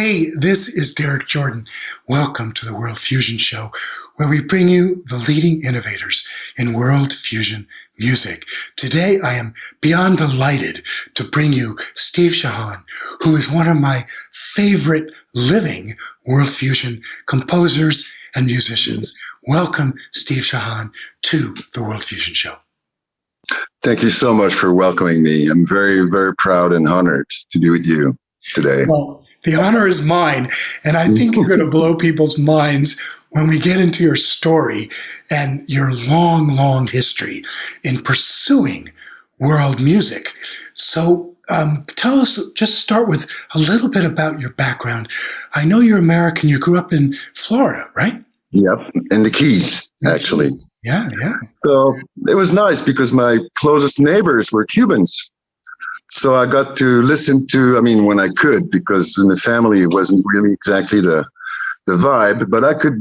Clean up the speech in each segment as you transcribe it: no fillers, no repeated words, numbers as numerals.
Hey, this is Derek Jordan. Welcome to the World Fusion Show, where we bring you the leading innovators in world fusion music. Today, I am beyond delighted to bring you Steve Shehan, who is one of my favorite living world fusion composers and musicians. Welcome, Steve Shehan, to the World Fusion Show. Thank you so much for welcoming me. I'm very, very proud and honored to be with you today. Well, the honor is mine, and I think you're going to blow people's minds when we get into your story and your long, long history in pursuing world music. So tell us, just start with a little bit about your background. I know you're American. You grew up in Florida, right? Yep, in the Keys, actually. Yeah. So it was nice because my closest neighbors were Cubans. So I got to listen to, when I could, because in the family it wasn't really exactly the vibe, but I could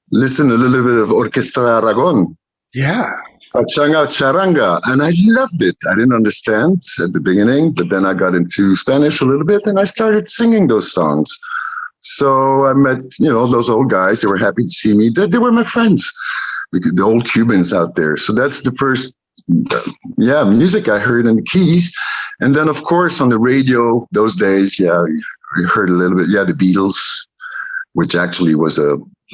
listen a little bit of Orquesta Aragon. Yeah. Pachanga Charanga, and I loved it. I didn't understand at the beginning, but then I got into Spanish a little bit and I started singing those songs. So I met, those old guys. They were happy to see me. They were my friends, the old Cubans out there. So that's the first music I heard in the Keys. And then, of course, on the radio those days, we heard a little bit, the Beatles, which actually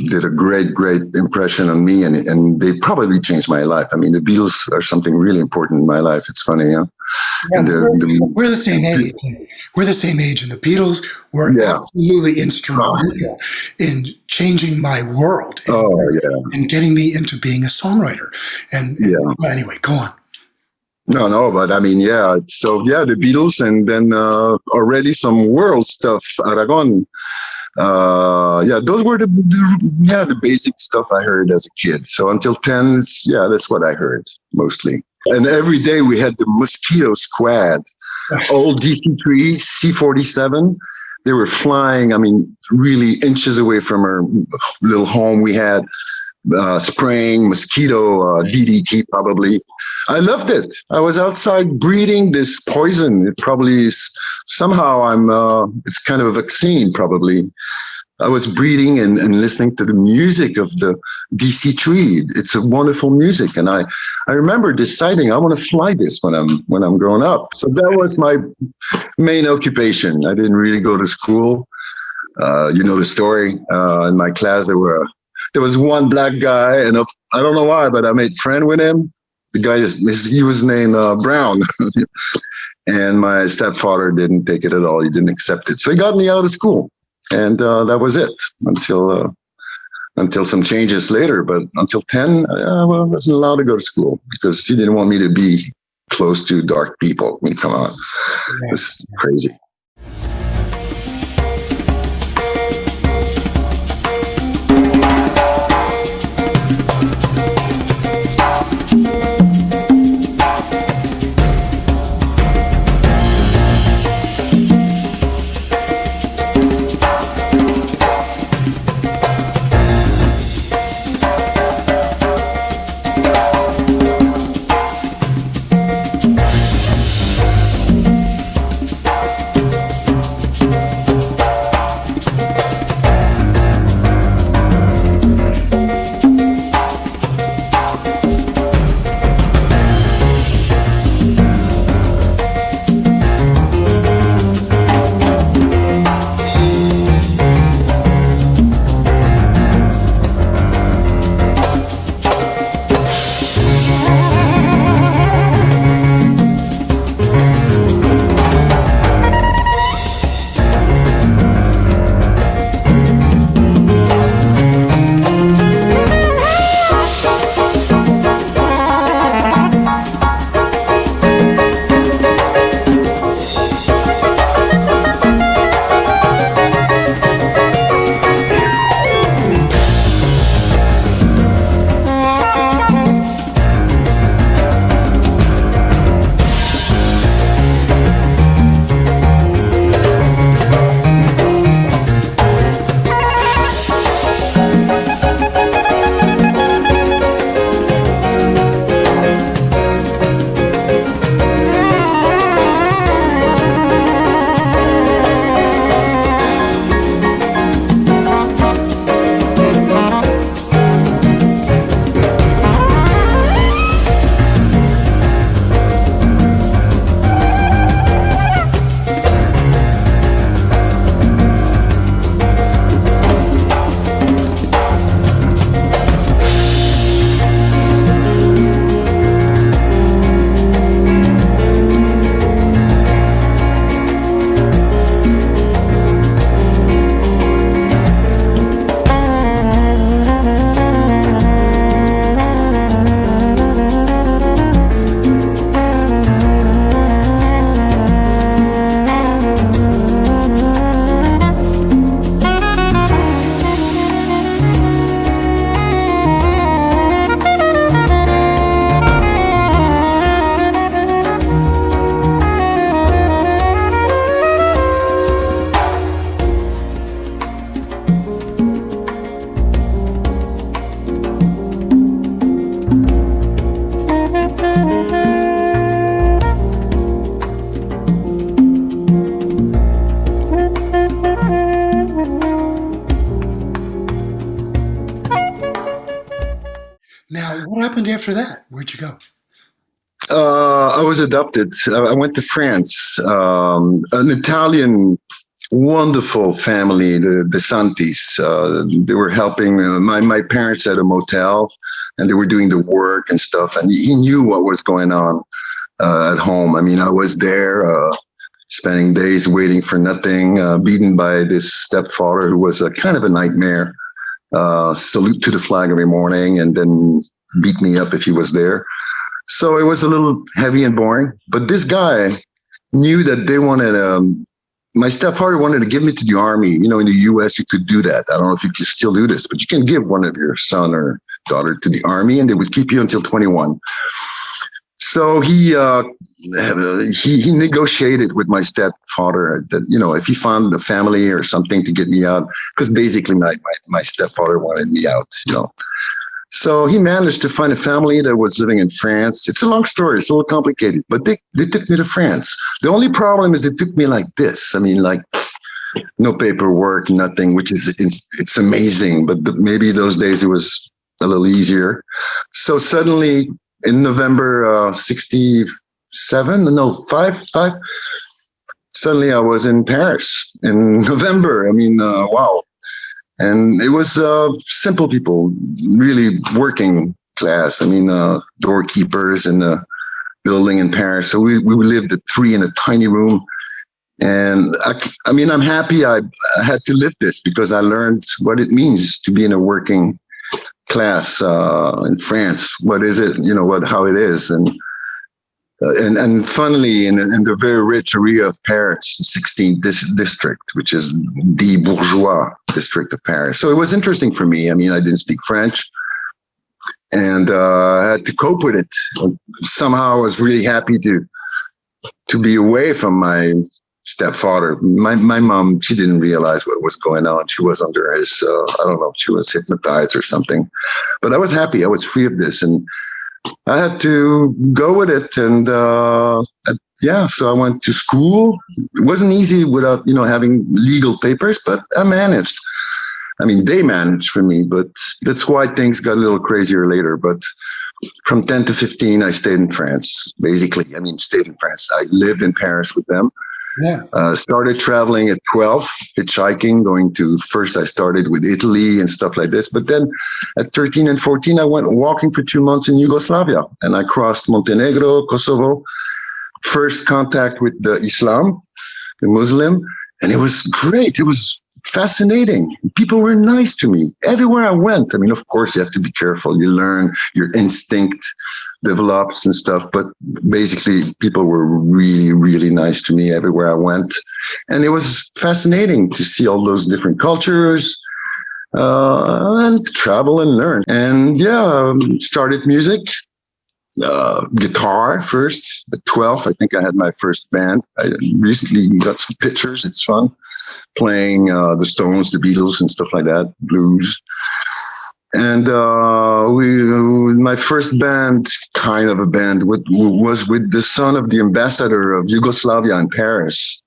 did a great impression on me, and they probably changed my life. The Beatles are something really important in my life. It's funny, Yeah, we're the same age. We're the same age, and the Beatles were absolutely instrumental in changing my world and getting me into being a songwriter. And anyway, go on. No, but So the Beatles, and then already some world stuff, Aragon. Those were the basic stuff I heard as a kid. So until 10, that's what I heard mostly. And every day we had the Mosquito Squad, old DC-3s, C-47. They were flying, really inches away from our little home. We had spraying mosquito, DDT probably. I loved it. I was outside breathing this poison. It probably is, somehow it's kind of a vaccine probably. I was breathing and listening to the music of the DC-3. It's a wonderful music. And I remember deciding I want to fly this when I'm growing up. So that was my main occupation. I didn't really go to school. You know the story. In my class, there was one black guy, and I don't know why, but I made friend with him. The guy, he was named Brown. And my stepfather didn't take it at all. He didn't accept it. So he got me out of school. And that was it until some changes later. But until 10, I wasn't allowed to go to school because he didn't want me to be close to dark people. Come on. It's crazy. What happened after that? Where'd you go? I was adopted. I went to France. An Italian wonderful family, the Santis. They were helping. My parents had a motel, and they were doing the work and stuff. And he knew what was going on at home. I mean, I was there, spending days waiting for nothing, beaten by this stepfather who was a kind of a nightmare. Salute to the flag every morning, and then beat me up if he was there. So it was a little heavy and boring. But this guy knew that they wanted. My stepfather wanted to give me to the army. You know, in the U.S., you could do that. I don't know if you can still do this, but you can give one of your son or daughter to the army, and they would keep you until 21. So he negotiated with my stepfather that, you know, if he found a family or something to get me out, because basically my stepfather wanted me out, you know. So he managed to find a family that was living in France. It's a long story. It's a little complicated, but they took me to France. The only problem is they took me like this. I mean, like no paperwork, nothing, which is, it's amazing. But maybe those days it was a little easier. So suddenly in November 67, no, five, suddenly I was in Paris in November. I mean, wow. And it was simple people, really working class. I mean, doorkeepers in the building in Paris. So we lived at 3 in a tiny room. And I mean, I'm happy I had to live this because I learned what it means to be in a working class in France. What is it? You know, how it is. And funnily, in the very rich area of Paris, 16th district, which is the bourgeois district of Paris. So it was interesting for me. I mean, I didn't speak French, and I had to cope with it. Somehow, I was really happy to be away from my stepfather. My mom, she didn't realize what was going on. She was under his, I don't know, she was hypnotized or something. But I was happy. I was free of this, and I had to go with it. And yeah, so I went to school. It wasn't easy without, you know, having legal papers, but I managed. I mean, they managed for me, but that's why things got a little crazier later. But from 10 to 15, I stayed in France, basically. I mean, stayed in France. I lived in Paris with them. Yeah. Started traveling at 12, hitchhiking, going to, first I started with Italy and stuff like this. But then at 13 and 14, I went walking for 2 months in Yugoslavia. And I crossed Montenegro, Kosovo. First contact with the Islam, the Muslim. And it was great. It was fascinating. People were nice to me everywhere I went. I mean, of course, you have to be careful. You learn, your instinct develops and stuff. But basically, people were really, really nice to me everywhere I went. And it was fascinating to see all those different cultures and travel and learn. And yeah, started music, guitar first. At 12, I think I had my first band. I recently got some pictures. It's fun. Playing the Stones, the Beatles, and stuff like that, blues. And my first band, kind of a band, was with the son of the ambassador of Yugoslavia in Paris.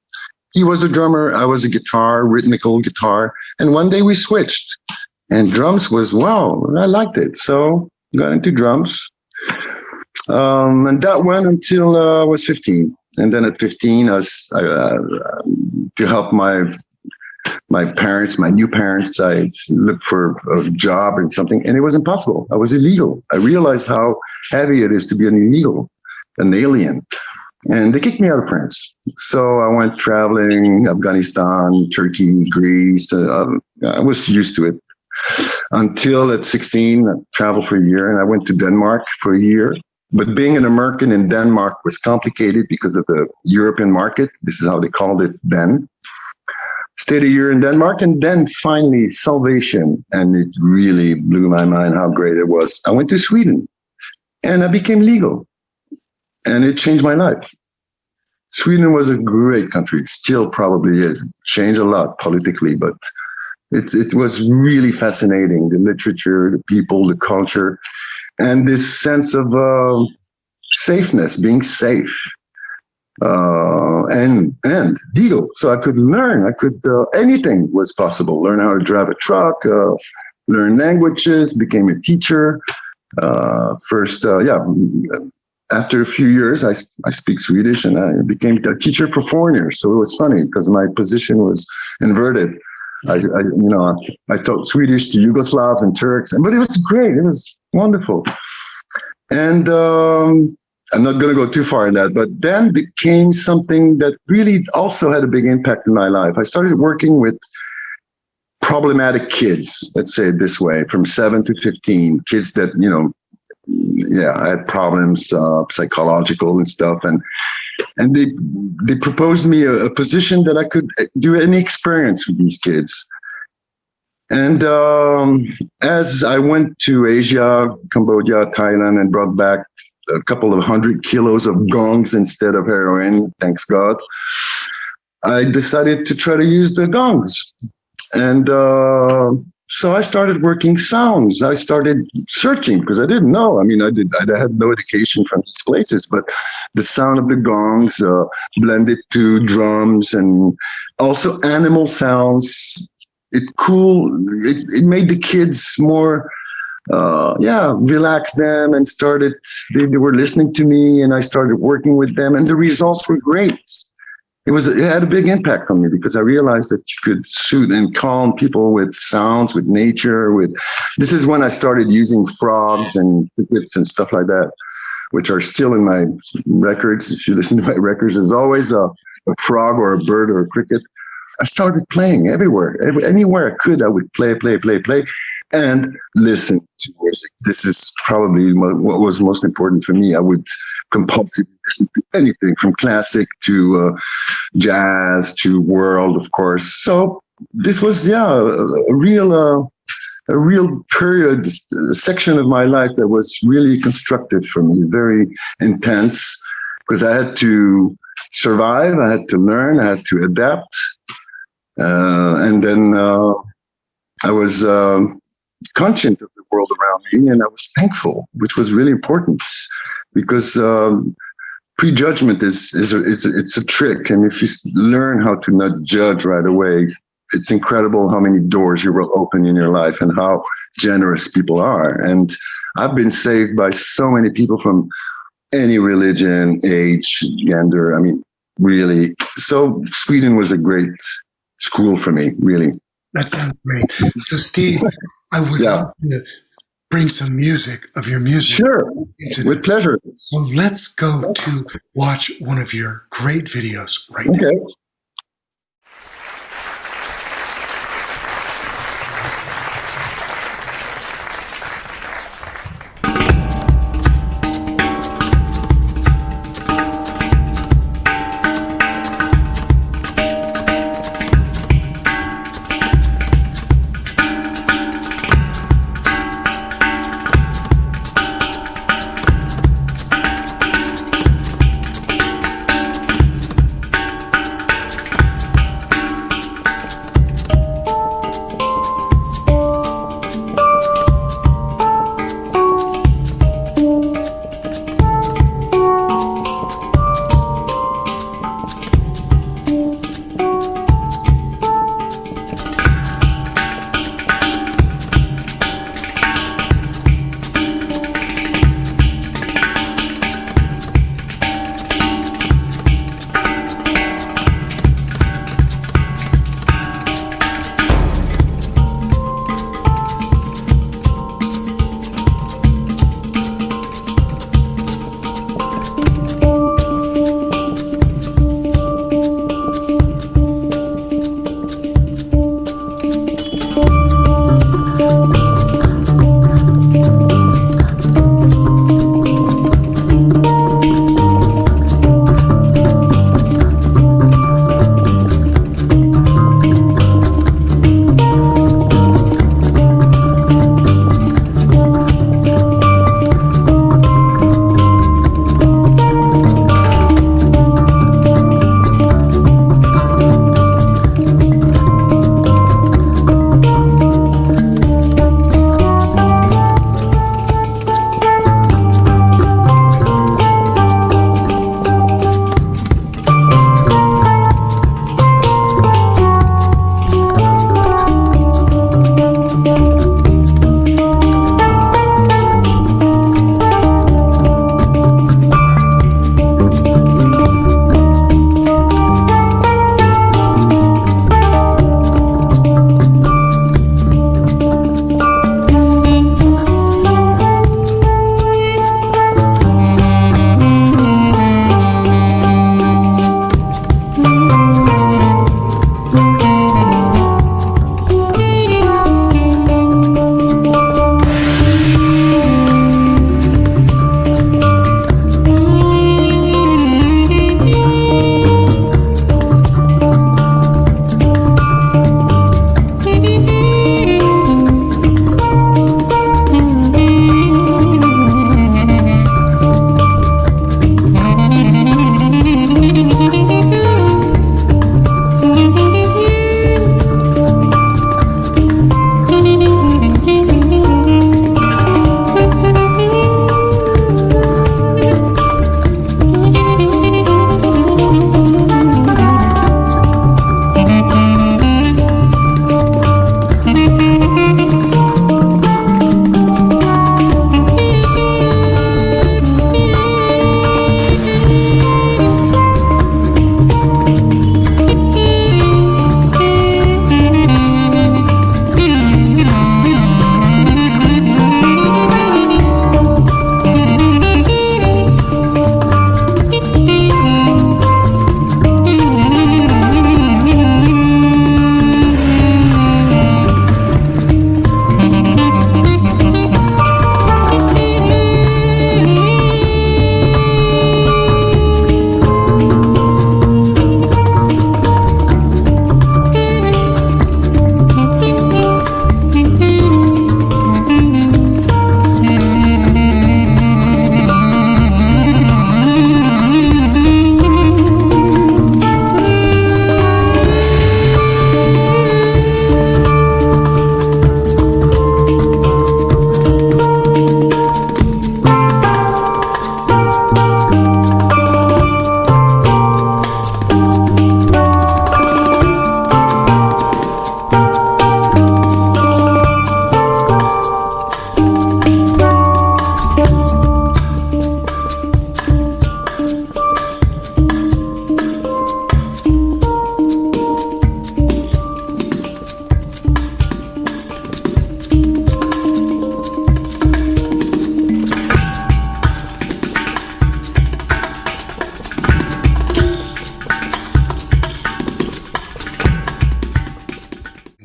He was a drummer, I was a guitar, rhythmical guitar. And one day we switched. And drums was, wow, I liked it. So got into drums. And that went until I was 15. And then at 15, I to help my parents, my new parents, I looked for a job and something, and it was impossible. I was illegal. I realized how heavy it is to be an illegal, an alien. And they kicked me out of France. So I went traveling, Afghanistan, Turkey, Greece. I was used to it. Until at 16, I traveled for a year, and I went to Denmark for a year. But being an American in Denmark was complicated because of the European market. This is how they called it then. Stayed a year in Denmark, and then finally salvation. And it really blew my mind how great it was. I went to Sweden, and I became legal. And it changed my life. Sweden was a great country. Still probably is. Changed a lot politically, but it was really fascinating. The literature, the people, the culture, and this sense of safeness, being safe. And legal. So I could learn. Anything was possible. Learn how to drive a truck, learn languages, became a teacher, First, after a few years, I speak Swedish, and I became a teacher for foreigners. So it was funny because my position was inverted. I taught Swedish to Yugoslavs and Turks, but it was great. It was wonderful. And I'm not going to go too far in that, but then became something that really also had a big impact in my life. I started working with problematic kids, let's say it this way, from 7 to 15, kids that, I had problems, psychological and stuff. And they proposed me a position that I could do any experience with these kids. And as I went to Asia, Cambodia, Thailand, and brought back a couple of 100 kilos of gongs instead of heroin, thanks God, I decided to try to use the gongs. And so I started working sounds. I started searching because I didn't know. I mean, I had no education from these places, but the sound of the gongs blended to drums and also animal sounds. It made the kids more, relax them, and they were listening to me, and I started working with them, and the results were great. It had a big impact on me because I realized that you could soothe and calm people with sounds, with nature. This is when I started using frogs and crickets and stuff like that, which are still in my records. If you listen to my records, there's always a frog or a bird or a cricket. I started playing everywhere, anywhere I could. I would play, and listen to music. This is probably what was most important for me. I would compulsively listen to anything from classic to jazz to world, of course. So this was, a real period, a section of my life that was really constructive for me, very intense, because I had to survive, I had to learn, I had to adapt. And then I was conscious of the world around me, and I was thankful, which was really important, because prejudgment it's a trick, and if you learn how to not judge right away, it's incredible how many doors you will open in your life and how generous people are. And I've been saved by so many people from any religion, age, gender. I mean, really. So Sweden was a great school for me, really. That sounds great. So, Steve, I would love to bring some music of your music. Sure, with pleasure. So let's go to watch one of your great videos right now. Okay.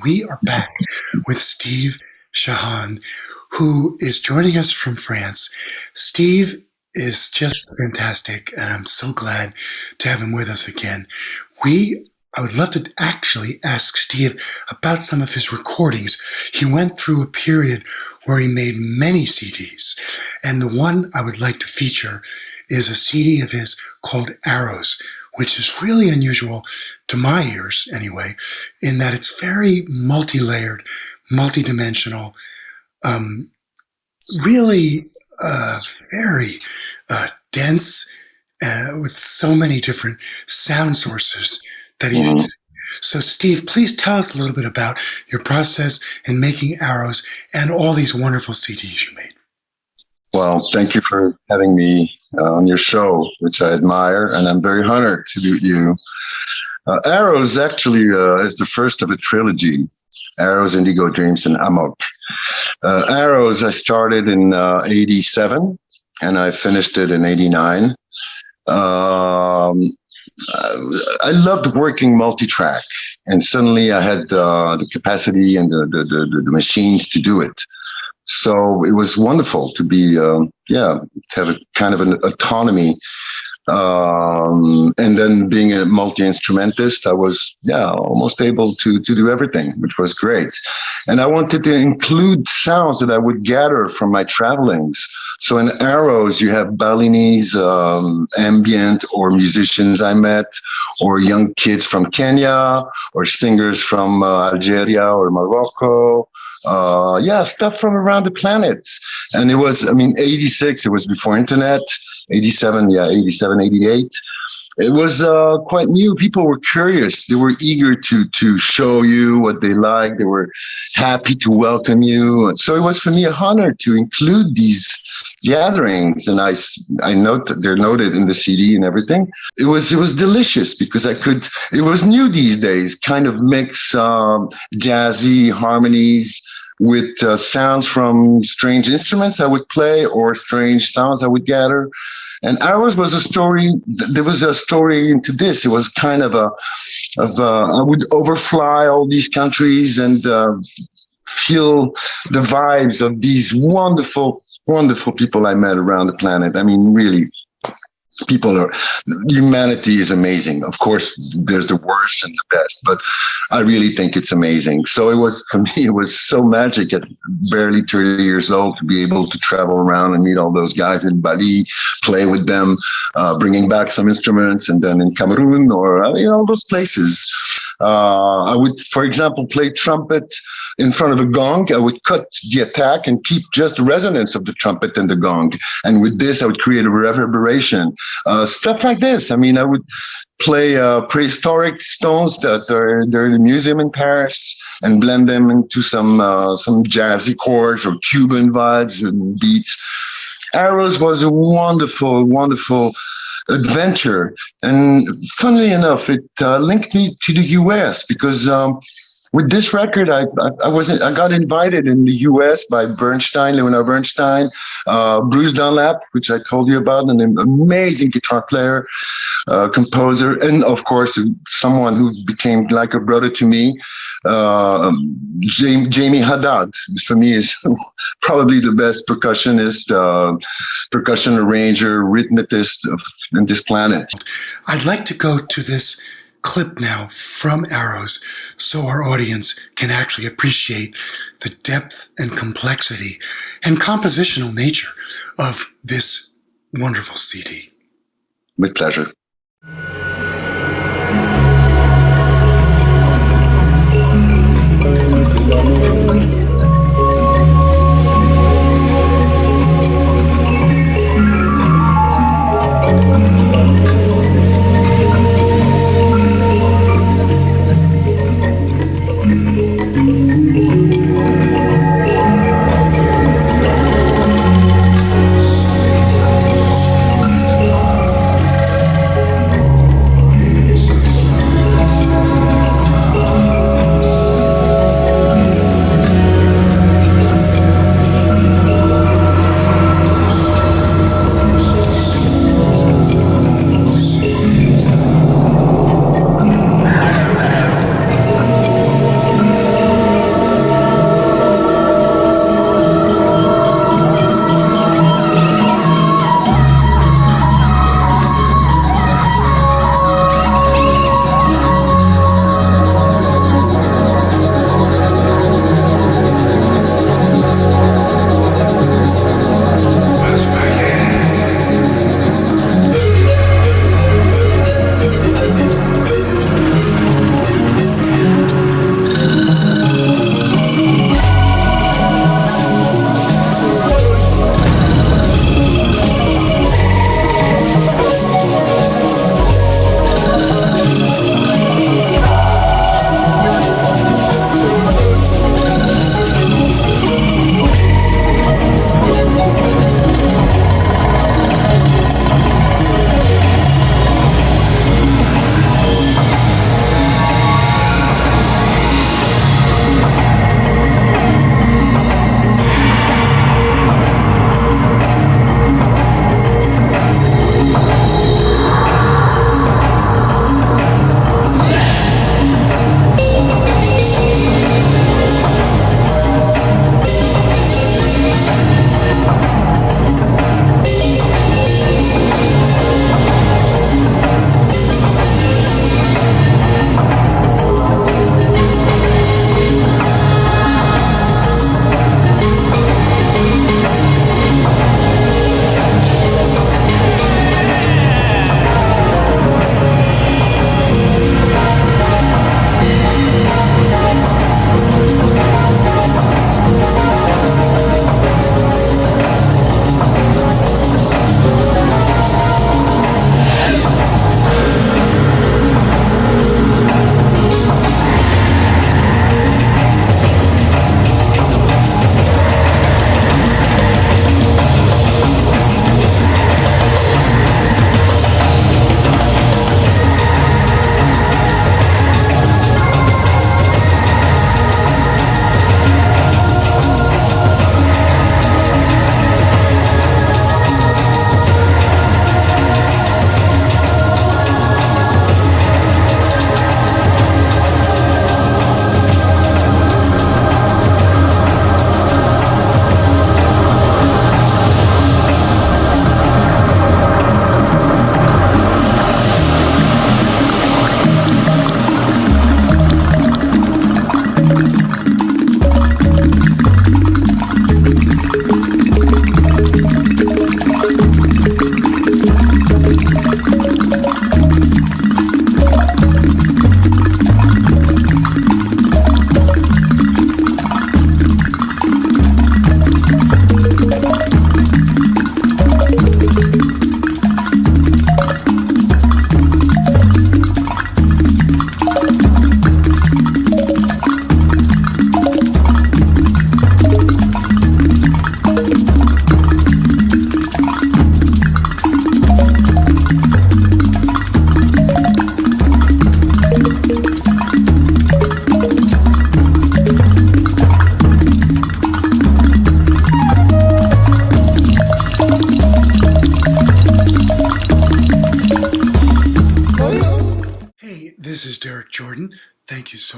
We are back with Steve Shehan, who is joining us from France. Steve is just fantastic, and I'm so glad to have him with us again. I would love to actually ask Steve about some of his recordings. He went through a period where he made many CDs, and the one I would like to feature is a CD of his called Arrows, which is really unusual to my ears anyway, in that it's very multi-layered, multi-dimensional, really very dense, with so many different sound sources that he uses. So Steve, please tell us a little bit about your process in making Arrows and all these wonderful CDs you made. Well, thank you for having me on your show, which I admire, and I'm very honored to meet you. Arrows actually is the first of a trilogy, Arrows, Indigo Dreams, and Amok. Arrows, I started in 87, and I finished it in 89. I loved working multi-track, and suddenly I had the capacity and the machines to do it. So it was wonderful to be, to have a kind of an autonomy. And then being a multi-instrumentalist, I was, almost able to do everything, which was great. And I wanted to include sounds that I would gather from my travelings. So in Arrows, you have Balinese, ambient, or musicians I met, or young kids from Kenya, or singers from Algeria or Morocco. Stuff from around the planet. And it was, 86, it was before internet. 87, 88. It was quite new. People were curious. They were eager to show you what they like. They were happy to welcome you. So it was for me a honor to include these gatherings. And I note that they're noted in the CD and everything. It was delicious because it was new these days, kind of mix jazzy harmonies with sounds from strange instruments I would play or strange sounds I would gather. And Arrows was a story. There was a story into this. It was kind of I would overfly all these countries and feel the vibes of these wonderful, wonderful people I met around the planet. Really. Humanity is amazing. Of course, there's the worst and the best, but I really think it's amazing. So for me, it was so magic at barely 30 years old to be able to travel around and meet all those guys in Bali, play with them, bringing back some instruments, and then in Cameroon or, all those places. I would, for example, play trumpet in front of a gong. I would cut the attack and keep just the resonance of the trumpet and the gong. And with this, I would create a reverberation. Stuff like this. I would play prehistoric stones that are in the museum in Paris and blend them into some jazzy chords or Cuban vibes and beats. Arrows was a wonderful, wonderful adventure. And funnily enough, it linked me to the US because with this record, I got invited in the U.S. by Leonard Bernstein, Bruce Dunlap, which I told you about, an amazing guitar player, composer, and of course, someone who became like a brother to me, Jamie Haddad, which for me is probably the best percussionist, percussion arranger, rhythmicist in this planet. I'd like to go to this clip now from Arrows so our audience can actually appreciate the depth and complexity and compositional nature of this wonderful CD. With pleasure.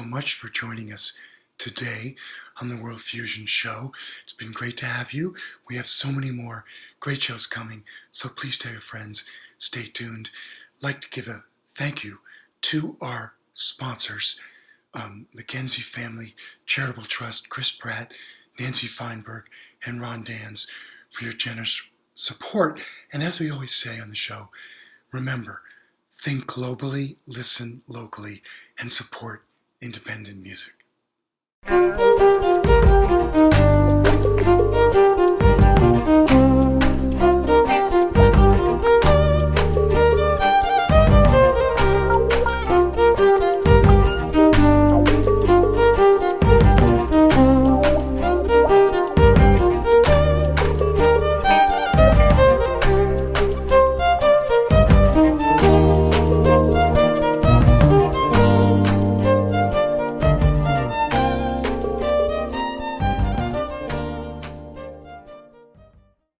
much for joining us today on the World Fusion Show. It's been great to have you. We have so many more great shows coming, so please tell your friends. Stay tuned. I'd like to give a thank you to our sponsors, Mackenzie Family Charitable Trust, Chris Pratt, Nancy Feinberg, and Ron Dans for your generous support. And as we always say on the show, remember, think globally, listen locally, and support independent music.